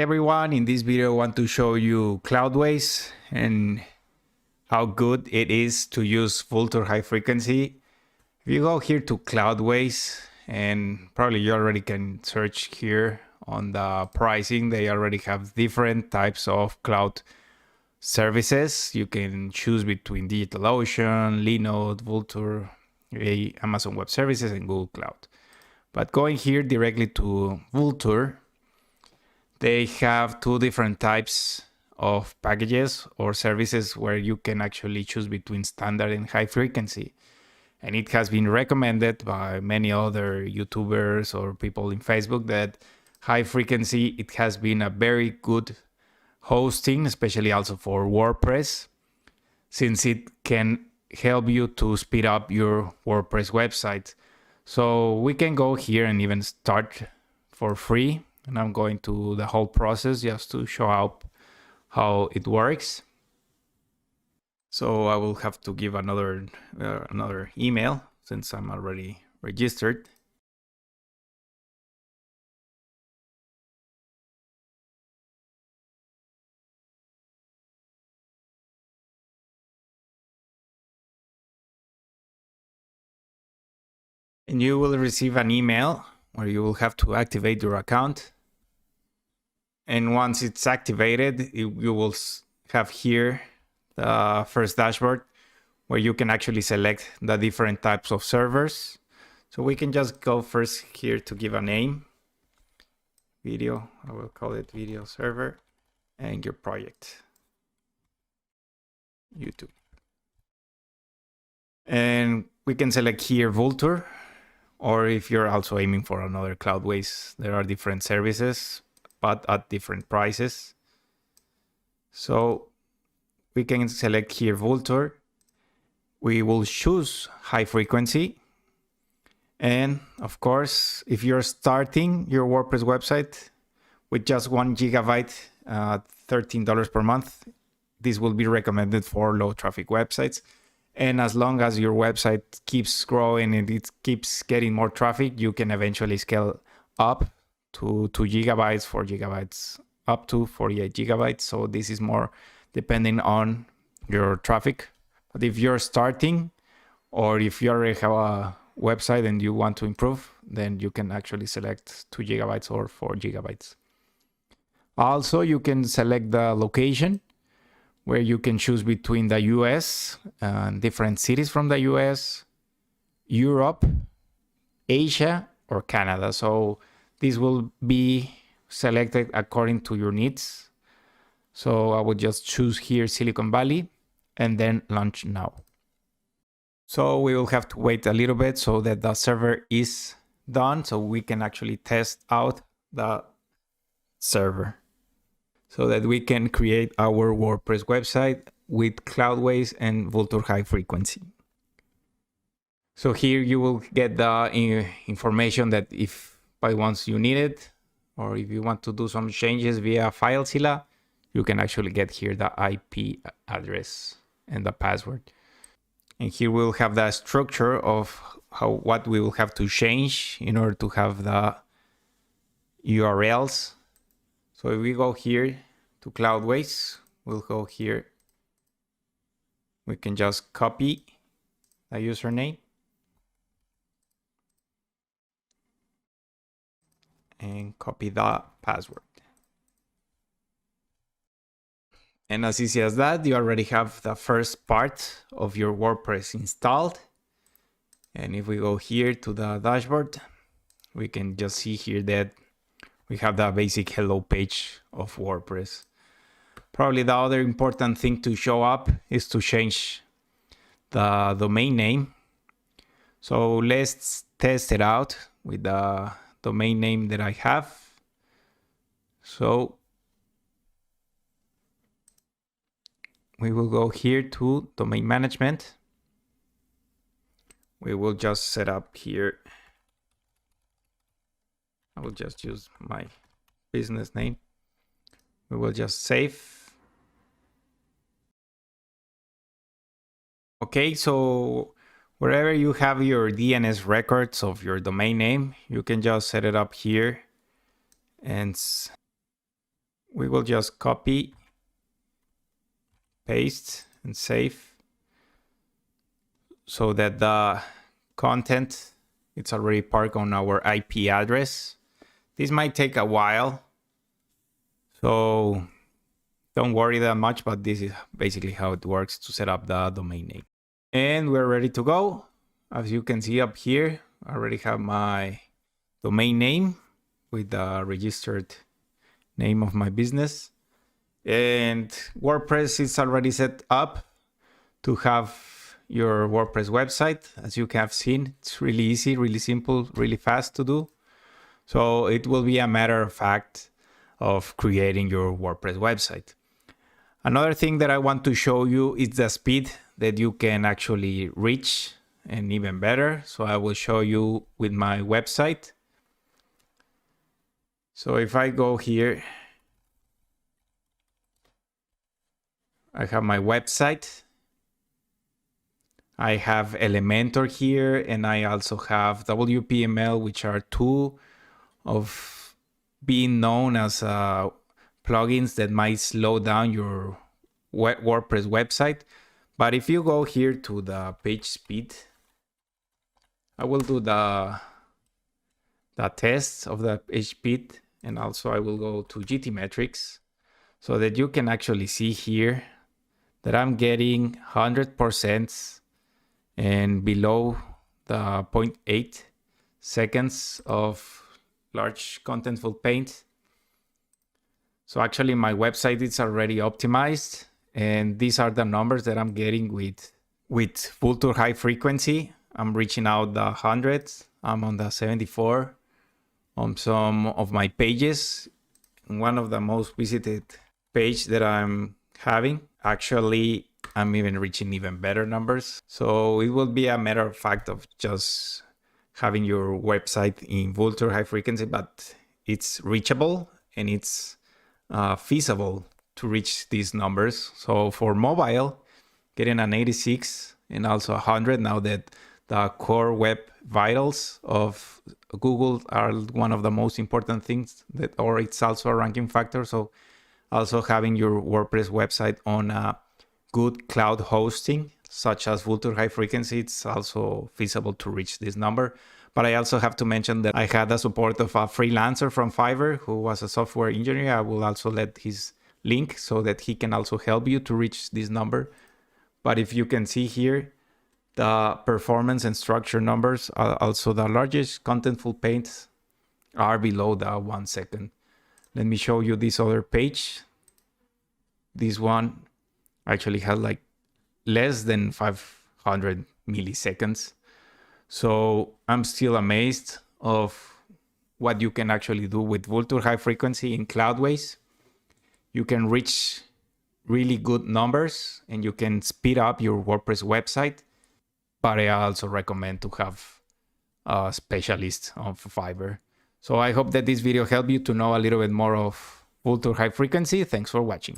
everyone, in this video I want to show you Cloudways and how good it is to use Vultr High Frequency. If you go here to Cloudways, and probably you already can search here on the pricing, they already have different types of cloud services. You can choose between DigitalOcean, Linode, Vultr, Amazon Web Services, and Google Cloud. But going here directly to Vultr, they have two different types of packages or services where you can actually choose between standard and high frequency. And it has been recommended by many other YouTubers or people in Facebook that high frequency, it has been a very good hosting, especially also for WordPress, since it can help you to speed up your WordPress website. So we can go here and even start for free. And I'm going to the whole process just to show up how it works. So I will have to give another email since I'm already registered. And you will receive an email where you will have to activate your account. And once it's activated, you will have here the first dashboard where you can actually select the different types of servers. So we can just go first here to give a name. Video, I will call it video server, and your project, YouTube. And we can select here Vultr, or if you're also aiming for another Cloudways, there are different services, but at different prices. So we can select here Vultr. We will choose high frequency. And of course, if you're starting your WordPress website with just 1 gigabyte, $13 per month, this will be recommended for low traffic websites. And as long as your website keeps growing and it keeps getting more traffic, you can eventually scale up to 2 gigabytes, 4 gigabytes, up to 48 gigabytes. So this is more depending on your traffic. But if you're starting, or if you already have a website and you want to improve, then you can actually select 2 gigabytes or 4 gigabytes. Also, you can select the location, where you can choose between the US and different cities from the US, Europe, Asia, or Canada. So this will be selected according to your needs. So I would just choose here Silicon Valley and then launch now. So we will have to wait a little bit so that the server is done, so we can actually test out the server, so that we can create our WordPress website with Cloudways and Vultr High Frequency. So here you will get the information that if by once you need it, or if you want to do some changes via FileZilla, you can actually get here the IP address and the password. And here we'll have the structure of what we will have to change in order to have the URLs. So if we go here to Cloudways, we'll go here. We can just copy the username and copy the password. And as easy as that, you already have the first part of your WordPress installed. And if we go here to the dashboard, we can just see here that we have the basic hello page of WordPress. Probably the other important thing to show up is to change the domain name. So let's test it out with the domain name that I have. So we will go here to domain management. We will just set up here. I will just use my business name. We will just save. Okay, so wherever you have your DNS records of your domain name, you can just set it up here and we will just copy, paste, and save so that the content it's already parked on our IP address. This might take a while, so don't worry that much, but this is basically how it works to set up the domain name. And we're ready to go. As you can see up here, I already have my domain name with the registered name of my business. And WordPress is already set up to have your WordPress website. As you have seen, it's really easy, really simple, really fast to do. So it will be a matter of fact of creating your WordPress website. Another thing that I want to show you is the speed that you can actually reach, and even better. So I will show you with my website. So if I go here, I have my website. I have Elementor here, and I also have WPML, which are two of being known as plugins that might slow down your WordPress website. But if you go here to the page speed, I will do the test of the page speed, and also I will go to GTmetrix so that you can actually see here that I'm getting 100% and below the 0.8 seconds of large contentful paint. So actually my website is already optimized, and these are the numbers that I'm getting with Vultr High Frequency. I'm reaching out the 100. I'm on the 74 on some of my pages. One of the most visited page that I'm having, actually I'm even reaching even better numbers. So it will be a matter of fact of just having your website in Vultr High Frequency, but it's reachable and it's feasible to reach these numbers. So for mobile, getting an 86 and also 100, now that the core web vitals of Google are one of the most important things, that, or it's also a ranking factor. So also having your WordPress website on a good cloud hosting, such as Vultr High Frequency, it's also feasible to reach this number. But I also have to mention that I had the support of a freelancer from Fiverr who was a software engineer. I will also let his link so that he can also help you to reach this number. But if you can see here, the performance and structure numbers are also the largest contentful paints are below the 1 second. Let me show you this other page. This one actually has like less than 500 milliseconds. So I'm still amazed of what you can actually do with Vultr High Frequency in Cloudways. You can reach really good numbers and you can speed up your WordPress website. But I also recommend to have a specialist of Fiverr. So I hope that this video helped you to know a little bit more of Vultr High Frequency. Thanks for watching.